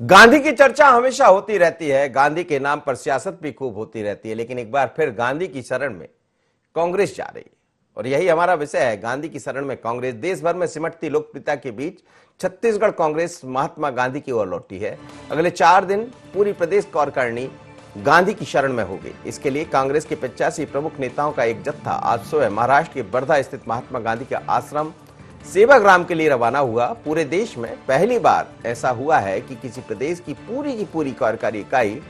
गांधी की चर्चा हमेशा होती रहती है, गांधी के नाम पर सियासत भी खूब होती रहती है, लेकिन एक बार फिर गांधी की शरण में कांग्रेस जा रही है और यही हमारा विषय है। गांधी की शरण में कांग्रेस। देश भर में सिमटती लोकप्रियता के बीच छत्तीसगढ़ कांग्रेस महात्मा गांधी की ओर लौटी है। अगले 4 दिन पूरी प्रदेश कार्यकारिणी गांधी की शरण में होगी। इसके लिए कांग्रेस के 85 प्रमुख नेताओं का एक जत्था आज सुबह महाराष्ट्र के वर्धा स्थित महात्मा गांधी के आश्रम सेवाग्राम के लिए रवाना हुआ। पूरे देश में पहली बार ऐसा हुआ है कि किसी प्रदेश की पूरी कार्यकारी इकाई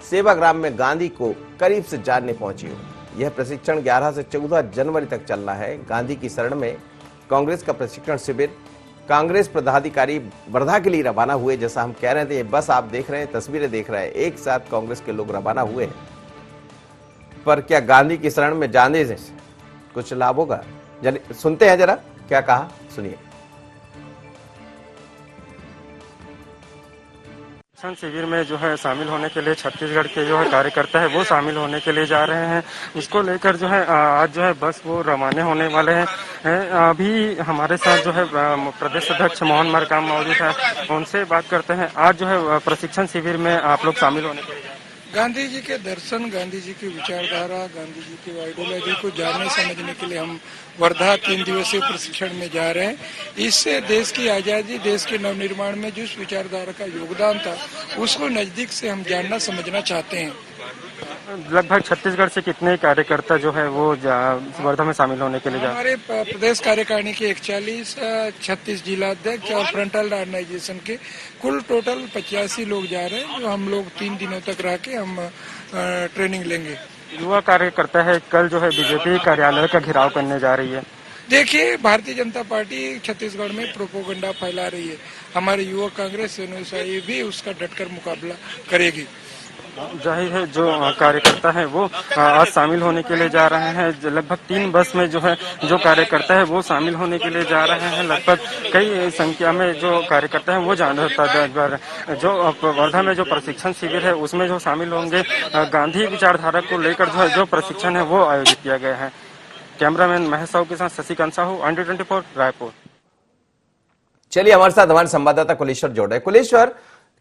सेवाग्राम में गांधी को करीब से जानने पहुंची हो। यह प्रशिक्षण 11 से 14 जनवरी तक चलना है। गांधी की शरण में कांग्रेस का प्रशिक्षण शिविर कांग्रेस पदाधिकारी वर्धा के लिए रवाना हुए। जैसा हम कह रहे थे, बस आप देख रहे हैं, तस्वीरें देख रहे हैं, एक साथ कांग्रेस के लोग रवाना हुए हैं। पर क्या गांधी की शरण में जाने से कुछ लाभ होगा? सुनते हैं जरा क्या कहा, सुनिए। शिविर में जो है शामिल होने के लिए छत्तीसगढ़ के जो है कार्यकर्ता है वो शामिल होने के लिए जा रहे हैं। इसको लेकर जो है आज जो है बस वो रवाना होने वाले हैं। अभी हमारे साथ जो है प्रदेश अध्यक्ष मोहन मरकाम मौजूद है, उनसे बात करते हैं। आज जो है प्रशिक्षण शिविर में आप लोग शामिल होने के लिए गांधी जी के दर्शन, गांधी जी की विचारधारा, गांधी जी की आइडियोलॉजी को जानने समझने के लिए हम वर्धा 3 दिवसीय प्रशिक्षण में जा रहे हैं। इससे देश की आजादी, देश के नवनिर्माण में जिस विचारधारा का योगदान था उसको नजदीक से हम जानना समझना चाहते हैं। लगभग छत्तीसगढ़ से कितने कार्यकर्ता जो है वो वर्धा में शामिल होने के लिए जा? हमारे प्रदेश कार्यकारिणी के 41, 36 जिला अध्यक्ष और फ्रंटल ऑर्गेनाइजेशन के कुल टोटल 85 लोग जा रहे हैं, जो हम लोग 3 दिनों तक रह के हम ट्रेनिंग लेंगे। युवा कार्यकर्ता है, कल जो है बीजेपी कार्यालय का घेराव करने जा रही है। देखिए, भारतीय जनता पार्टी छत्तीसगढ़ में प्रोपोगंडा फैला रही है। हमारी युवा कांग्रेस भी उसका डटकर मुकाबला करेगी। जाहिर है जो कार्यकर्ता है वो आज शामिल होने के लिए जा रहे हैं। लगभग 3 बस में जो है जो कार्यकर्ता है वो शामिल होने के लिए जा रहे हैं। लगभग कई संख्या में जो कार्यकर्ता है वो जो वर्धा में जो प्रशिक्षण शिविर है उसमें जो शामिल होंगे। गांधी विचारधारा को लेकर जो है जो प्रशिक्षण है वो आयोजित किया गया है। कैमरामैन महेश साहू के साथ शशिकांत साहू, अंडर 24 रायपुर। चलिए हमारे साथ हमारे संवाददाता कुलेश्वर जोड़ रहे। कुलेश्वर,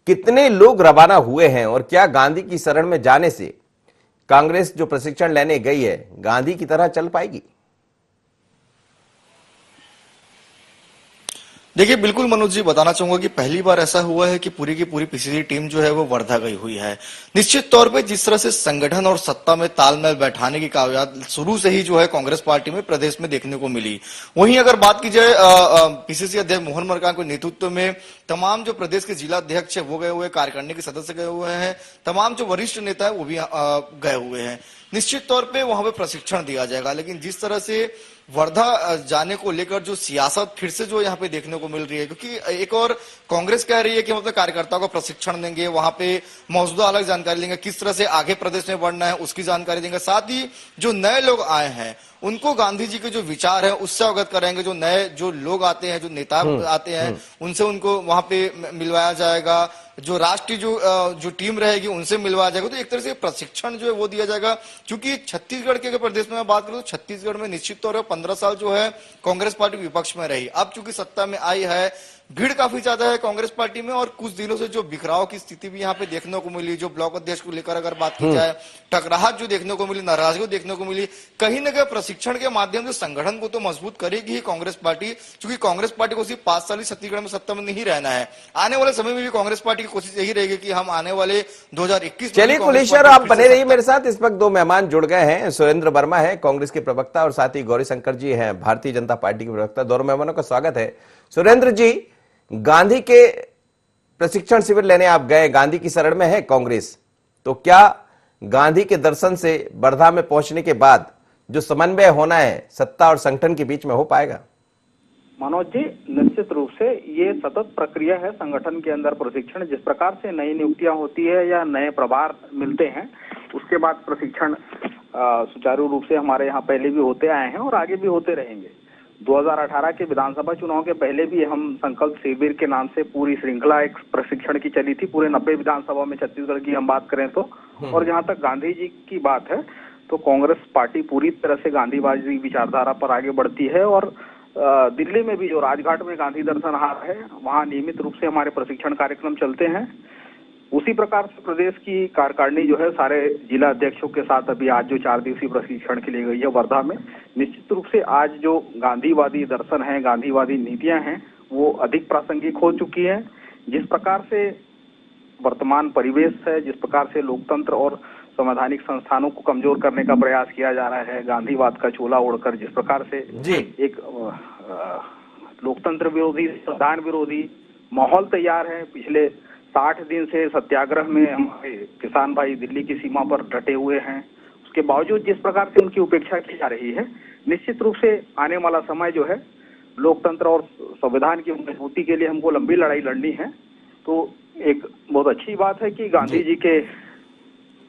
कितने लोग रवाना हुए हैं और क्या गांधी की शरण में जाने से कांग्रेस जो प्रशिक्षण लेने गई है गांधी की तरह चल पाएगी? देखिए, बिल्कुल मनोज जी, बताना चाहूंगा कि पहली बार ऐसा हुआ है कि पूरी की पूरी पीसीसी टीम जो है वो वर्धा गई हुई है। निश्चित तौर पे जिस तरह से संगठन और सत्ता में तालमेल बैठाने की काबिलियत शुरू से ही जो है कांग्रेस पार्टी में प्रदेश में देखने को मिली। वहीं अगर बात की जाए पीसीसी अध्यक्ष मोहन मरकाम के नेतृत्व में तमाम जो प्रदेश के जिला अध्यक्ष है वो गए हुए, कार्यकारिणी के सदस्य गए हुए हैं, तमाम जो वरिष्ठ नेता है वो भी गए हुए हैं। निश्चित तौर पे वहां पे प्रशिक्षण दिया जाएगा, लेकिन जिस तरह से वर्धा जाने को लेकर जो सियासत फिर से जो यहाँ पे देखने को मिल रही है, क्योंकि एक और कांग्रेस कह रही है कि मतलब कार्यकर्ताओं को प्रशिक्षण देंगे, वहां पे मौजूदा अलग जानकारी लेंगे, किस तरह से आगे प्रदेश में बढ़ना है उसकी जानकारी देंगे, साथ ही जो नए लोग आए हैं उनको गांधी जी के जो विचार है उससे अवगत कराएंगे। जो नए जो लोग आते हैं, जो नेता आते हैं, उनसे उनको वहां पे मिलवाया जाएगा। जो राष्ट्रीय जो टीम रहेगी उनसे मिलवाया जाएगा। तो एक तरह से प्रशिक्षण जो है वो दिया जाएगा। क्योंकि छत्तीसगढ़ के प्रदेश में मैं बात करूं तो छत्तीसगढ़ में निश्चित तौर पर 15 साल जो है कांग्रेस पार्टी विपक्ष में रही। अब चूंकि सत्ता में आई है, भीड़ काफी ज्यादा है कांग्रेस पार्टी में और कुछ दिनों से जो बिखराव की स्थिति भी यहाँ पे देखने को मिली, जो ब्लॉक अध्यक्ष को लेकर अगर बात की जाए, टकराहट जो देखने को मिली, नाराजगी देखने को मिली, कहीं ना कहीं प्रशिक्षण के माध्यम से संगठन को तो मजबूत करेगी ही कांग्रेस पार्टी। क्योंकि कांग्रेस पार्टी को सिर्फ 5 साल ही छत्तीसगढ़ में सत्ता में नहीं रहना है, आने वाले समय में भी कांग्रेस पार्टी की कोशिश यही रहेगी कि हम आने वाले 2021। चलिए कुलेश्वर, आप बने रहिए मेरे साथ। इस वक्त 2 मेहमान जुड़ गए हैं। सुरेंद्र वर्मा है कांग्रेस के प्रवक्ता और साथ ही गौरी शंकर जी हैं भारतीय जनता पार्टी के प्रवक्ता। दोनों मेहमानों का स्वागत है। सुरेंद्र जी, गांधी के प्रशिक्षण शिविर लेने आप गए, गांधी की शरण में है कांग्रेस, तो क्या गांधी के दर्शन से वर्धा में पहुंचने के बाद जो समन्वय होना है सत्ता और संगठन के बीच में हो पाएगा? मनोज जी, निश्चित रूप से ये सतत प्रक्रिया है संगठन के अंदर प्रशिक्षण। जिस प्रकार से नई नियुक्तियां होती है या नए प्रभार मिलते हैं उसके बाद प्रशिक्षण सुचारू रूप से हमारे यहाँ पहले भी होते आए हैं और आगे भी होते रहेंगे। 2018 के विधानसभा चुनाव के पहले भी हम संकल्प शिविर के नाम से पूरी श्रृंखला एक प्रशिक्षण की चली थी पूरे 90 विधानसभा में छत्तीसगढ़ की हम बात करें तो। और जहां तक गांधी जी की बात है तो कांग्रेस पार्टी पूरी तरह से गांधीवादी विचारधारा पर आगे बढ़ती है और दिल्ली में भी जो राजघाट में गांधी दर्शन हार है वहां नियमित रूप से हमारे प्रशिक्षण कार्यक्रम चलते हैं। उसी प्रकार से प्रदेश की कार्यकारिणी जो है सारे जिला अध्यक्षों के साथ अभी आज जो 4 दिवसीय प्रशिक्षण के लिए गई है वर्धा में, निश्चित रूप से आज जो गांधीवादी दर्शन है, गांधीवादी नीतियां हैं, वो अधिक प्रासंगिक हो चुकी हैं। जिस प्रकार से वर्तमान परिवेश है, जिस प्रकार से लोकतंत्र और संवैधानिक संस्थानों को कमजोर करने का प्रयास किया जा रहा है, गांधीवाद का चोला ओढ़कर जिस प्रकार से एक लोकतंत्र विरोधी, संविधान विरोधी माहौल तैयार है। पिछले 60 दिन से सत्याग्रह में हमारे किसान भाई दिल्ली की सीमा पर डटे हुए हैं, उसके बावजूद जिस प्रकार से उनकी उपेक्षा की जा रही है, निश्चित रूप से आने वाला समय जो है लोकतंत्र और संविधान की मजबूती के लिए हमको लंबी लड़ाई लड़नी है। तो एक बहुत अच्छी बात है कि गांधी जी के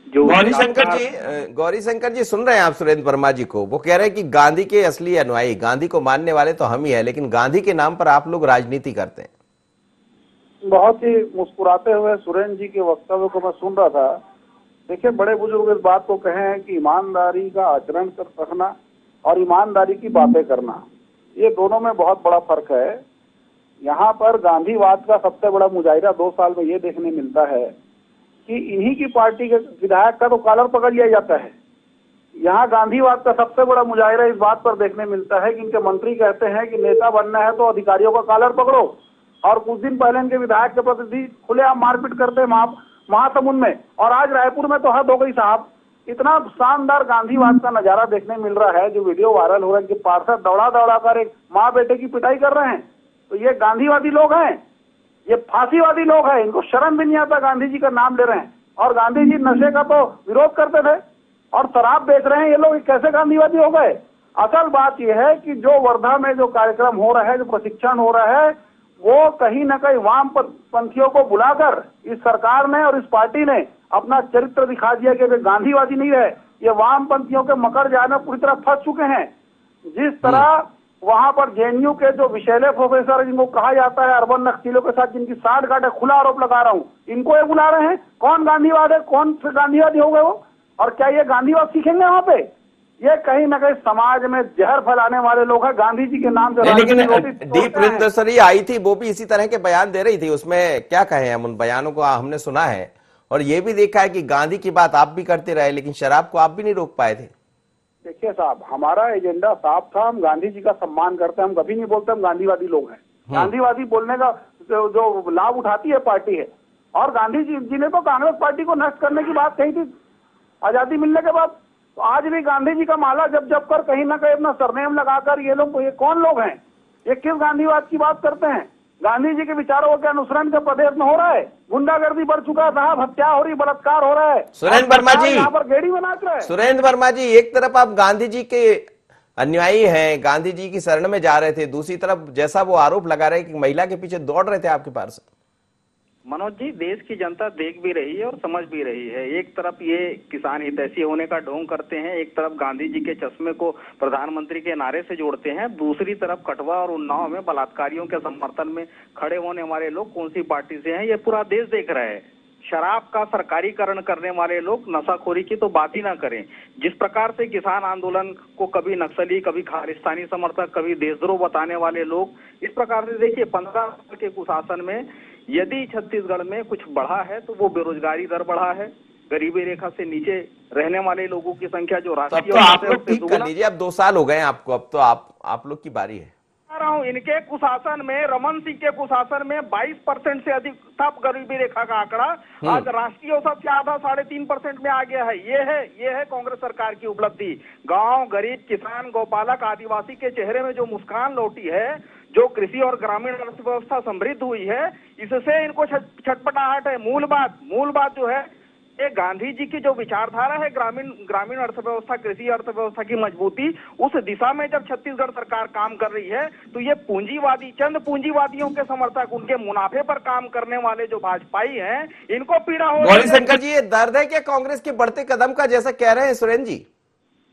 जो गौरी शंकर जी सुन रहे हैं आप सुरेंद्र वर्मा जी को, वो कह रहे हैं कि गांधी के असली अनुयायी, गांधी को मानने वाले तो हम ही है, लेकिन गांधी के नाम पर आप लोग राजनीति करते हैं। बहुत ही मुस्कुराते हुए सुरेंद्र जी के वक्तव्य को मैं सुन रहा था। देखिए, बड़े बुजुर्ग इस बात को कहे हैं कि ईमानदारी का आचरण कर रखना और ईमानदारी की बातें करना, ये दोनों में बहुत बड़ा फर्क है। यहाँ पर गांधीवाद का सबसे बड़ा मुजाहिरा 2 साल में ये देखने मिलता है कि इन्हीं की पार्टी के विधायक का तो कॉलर पकड़ लिया जाता है। यहाँ गांधीवाद का सबसे बड़ा मुजाहिरा इस बात पर देखने मिलता है कि इनके मंत्री कहते हैं कि नेता बनना है तो अधिकारियों का कॉलर पकड़ो, और कुछ दिन पहले इनके विधायक के प्रतिनिधि खुलेआम मारपीट करते हैं महासमुंद में, और आज रायपुर में तो हद हो गई साहब। इतना शानदार गांधीवाद का नजारा देखने मिल रहा है, जो वीडियो वायरल हो रहा है कि पार्षद दौड़ा दौड़ा कर एक माँ बेटे की पिटाई कर रहे हैं। तो ये गांधीवादी लोग हैं, ये फांसीवादी लोग हैं, इनको शर्म भी नहीं आता गांधी जी का नाम ले रहे हैं। और गांधी जी नशे का तो विरोध करते थे और शराब बेच रहे हैं, ये लोग कैसे गांधीवादी हो गए? असल बात यह है कि जो वर्धा में जो कार्यक्रम हो रहा है, जो प्रशिक्षण हो रहा है, वो कहीं न कहीं वाम पंथियों को बुलाकर इस सरकार ने और इस पार्टी ने अपना चरित्र दिखा दिया कि वे गांधीवादी नहीं है, ये वाम पंथियों के मकर जाल में पूरी तरह फंस चुके हैं। जिस तरह वहां पर जेएनयू के जो विशेले प्रोफेसर जिनको कहा जाता है अर्बन नक्सलियों के साथ जिनकी साठगांठ है, खुला आरोप लगा रहा हूँ, इनको ये बुला रहे हैं। कौन गांधीवाद है? कौन से गांधीवादी हो गए वो? और क्या ये गांधीवाद सीखेंगे वहां पे? ये कहीं न कहीं समाज में जहर फैलाने वाले लोग हैं। गांधी जी के नाम से लेकिन दीप रिंदरसरी आई थी, वो भी इसी तरह के बयान दे रही थी, उसमें क्या कहें हम? उन बयानों को हमने सुना है और ये भी देखा है कि गांधी की बात आप भी करते रहे, लेकिन शराब को आप भी नहीं रोक पाए थे। देखिए साहब, हमारा एजेंडा साफ था, हम गांधी जी का सम्मान करते हैं, हम कभी नहीं बोलते हम गांधीवादी लोग हैं। गांधीवादी बोलने का जो लाभ उठाती है पार्टी है, और गांधी जी ने तो कांग्रेस पार्टी को नष्ट करने की बात कही थी आजादी मिलने के बाद। तो आज भी गांधी जी का माला जब जब कर कहीं ना कहीं अपना सरनेम लगाकर ये लोग, ये कौन लोग हैं? ये किस गांधीवाद की बात करते हैं? गांधी जी के विचारों के अनुसरण के प्रदेश में हो रहा है। गुंडागर्दी बढ़ चुका साहब, हत्या हो रही, बलात्कार हो रहा है। सुरेंद्र वर्मा जी, यहाँ पर गेड़ी में नाच रहे हैं। सुरेंद्र वर्मा जी, एक तरफ आप गांधी जी के अनुयायी हैं, गांधी जी की शरण में जा रहे थे, दूसरी तरफ जैसा वो आरोप लगा रहे कि महिला के पीछे दौड़ रहे थे आपके पास। मनोज जी, देश की जनता देख भी रही है और समझ भी रही है। एक तरफ ये किसान हितैषी होने का ढोंग करते हैं, एक तरफ गांधी जी के चश्मे को प्रधानमंत्री के नारे से जोड़ते हैं, दूसरी तरफ कठुआ और उन्नाव में बलात्कारियों के समर्थन में खड़े होने वाले लोग कौन सी पार्टी से हैं, ये पूरा देश देख रहा है। शराब का सरकारीकरण करने वाले लोग, नशाखोरी की तो बात ही ना करें। जिस प्रकार से किसान आंदोलन को कभी नक्सली, कभी खालिस्तानी समर्थक, कभी देशद्रोह बताने वाले लोग, इस प्रकार से देखिए 15 साल के कुशासन में यदि छत्तीसगढ़ में कुछ बढ़ा है तो वो बेरोजगारी दर बढ़ा है, गरीबी रेखा से नीचे रहने वाले लोगों की संख्या जो राष्ट्रीय तो आप लोग ठीक कर लीजिए, अब 2 साल हो गए आपको, अब तो आप लोग की बारी है। इनके कुशासन में, रमन सिंह के कुशासन में 22% से अधिक था गरीबी रेखा का आंकड़ा, आज राष्ट्रीय औसत से आधा 3.5% में आ गया है। ये है कांग्रेस सरकार की उपलब्धि। गांव, गरीब, किसान, गौपालक, आदिवासी के चेहरे में जो मुस्कान लौटी है, जो कृषि और ग्रामीण अर्थव्यवस्था समृद्ध हुई है, इससे इनको छटपटाहट है। मूल बात जो है, ये गांधी जी की जो विचारधारा है, ग्रामीण अर्थव्यवस्था, कृषि अर्थव्यवस्था की मजबूती, उस दिशा में जब छत्तीसगढ़ सरकार काम कर रही है, तो ये पूंजीवादी, चंद पूंजीवादियों के समर्थक, उनके मुनाफे पर काम करने वाले जो भाजपाई हैं, इनको पीड़ा हो रही है। गौरी शंकर जी, ये दर्द है क्या कांग्रेस के बढ़ते कदम का, जैसा कह रहे हैं सुरेंद्र जी?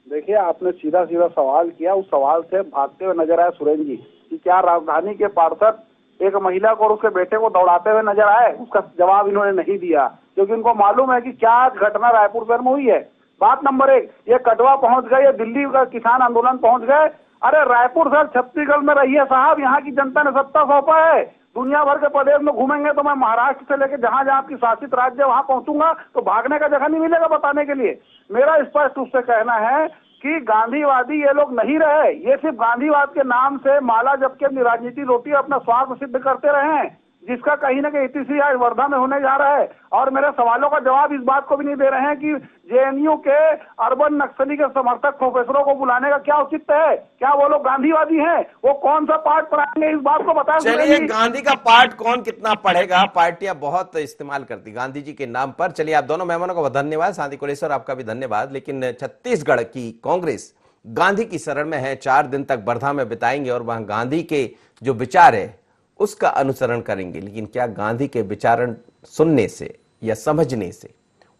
देखिए, आपने सीधा सवाल किया, उस सवाल से भागते हुए नजर आए सुरेंद्र जी कि क्या राजधानी के पार्षद एक महिला को और उसके बेटे को दौड़ाते हुए नजर आए? उसका जवाब इन्होंने नहीं दिया, क्योंकि उनको मालूम है कि क्या घटना रायपुर शहर में हुई है। बात नंबर 1, ये कटवा पहुंच गए, ये दिल्ली का किसान आंदोलन पहुंच गए। अरे रायपुर शहर छत्तीसगढ़ में रही है साहब, यहाँ की जनता ने सत्ता सौंपा है। दुनिया भर के प्रदेश में घूमेंगे तो मैं महाराष्ट्र से लेकर जहां जहां आपकी शासित राज्य वहां पहुंचूंगा तो भागने का जगह नहीं मिलेगा बताने के लिए। मेरा स्पष्ट रूप से कहना है कि गांधीवादी ये लोग नहीं रहे, ये सिर्फ गांधीवाद के नाम से माला जप के अपनी राजनीति रोटी अपना स्वार्थ सिद्ध करते रहे हैं, जिसका कहीं ना कहीं इतिश्री आज वर्धा में होने जा रहा है। और मेरे सवालों का जवाब इस बात को भी नहीं दे रहे हैं कि जेएनयू के अर्बन नक्सली के समर्थक प्रोफेसरों को बुलाने का क्या औचित्य है, क्या वो लोग गांधीवादी हैं, वो कौन सा पाठ पढ़ाएंगे, इस बात को बता चलिए, गांधी का पाठ कौन कितना पढ़ेगा, पार्टियां बहुत इस्तेमाल करती गांधी जी के नाम पर। चलिए, आप दोनों मेहमानों का धन्यवाद, शांति कुलेश्वर आपका भी धन्यवाद। लेकिन छत्तीसगढ़ की कांग्रेस गांधी की शरण में है, 4 दिन तक वर्धा में बिताएंगे और वहां गांधी के जो विचार है उसका अनुसरण करेंगे। लेकिन क्या गांधी के विचारण सुनने से या समझने से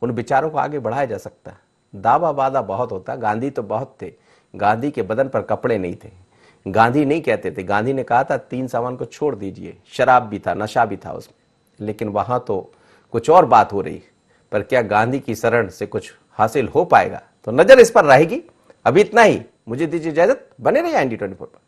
उन विचारों को आगे बढ़ाया जा सकता है? दावा वादा बहुत होता, गांधी तो बहुत थे, गांधी के बदन पर कपड़े नहीं थे। गांधी नहीं कहते थे, गांधी ने कहा था 3 सामान को छोड़ दीजिए, शराब भी था, नशा भी था उसमें। लेकिन वहां तो कुछ और बात हो रही। पर क्या गांधी की शरण से कुछ हासिल हो पाएगा? तो नजर इस पर रहेगी। अभी इतना ही, मुझे दीजिए इजाजत, बने रहिए IND 24 पर।